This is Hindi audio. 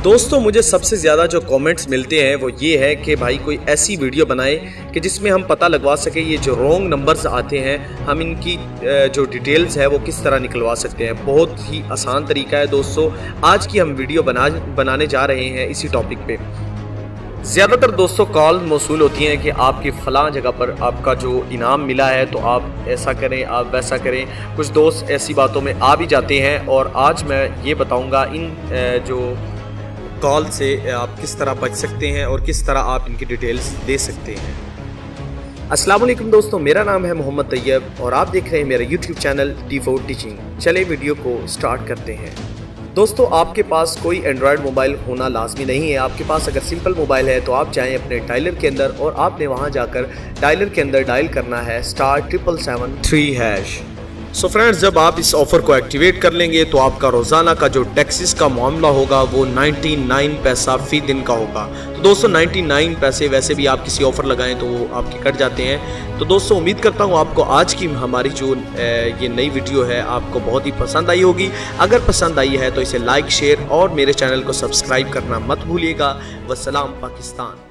दोस्तों मुझे सबसे ज़्यादा जो कमेंट्स मिलते हैं वो ये है कि भाई कोई ऐसी वीडियो बनाए कि जिसमें हम पता लगवा सके ये जो रॉन्ग नंबर्स आते हैं हम इनकी जो डिटेल्स है वो किस तरह निकलवा सकते हैं। बहुत ही आसान तरीका है दोस्तों। आज की हम वीडियो बनाने जा रहे हैं इसी टॉपिक पे। ज़्यादातर दोस्तों कॉल मौसूल होती हैं कि आपकी फ़लाँ जगह पर आपका जो इनाम मिला है तो आप ऐसा करें, आप वैसा करें। कुछ दोस्त ऐसी बातों में आ भी जाते हैं और आज मैं ये बताऊंगा इन जो कॉल से आप किस तरह बच सकते हैं और किस तरह आप इनकी डिटेल्स दे सकते हैं। अस्सलाम वालेकुम दोस्तों, मेरा नाम है मोहम्मद तैयब और आप देख रहे हैं मेरा YouTube चैनल T4 टीचिंग। चले वीडियो को स्टार्ट करते हैं। दोस्तों आपके पास कोई एंड्रॉयड मोबाइल होना लाजमी नहीं है। आपके पास अगर सिंपल मोबाइल है तो आप जाएं अपने डायलर के अंदर और आपने वहां जाकर डायलर के अंदर डायल करना है *773#। सो फ्रेंड्स, जब आप इस ऑफ़र को एक्टिवेट कर लेंगे तो आपका रोज़ाना का जो टैक्सेस का मामला होगा वो 99 पैसा फ़ी दिन का होगा। तो दोस्तों 99 पैसे वैसे भी आप किसी ऑफ़र लगाएं तो वो आपके कट जाते हैं। तो दोस्तों उम्मीद करता हूँ आपको आज की हमारी जो ये नई वीडियो है आपको बहुत ही पसंद आई होगी। अगर पसंद आई है तो इसे लाइक, शेयर और मेरे चैनल को सब्सक्राइब करना मत भूलिएगा। वस्सलाम पाकिस्तान।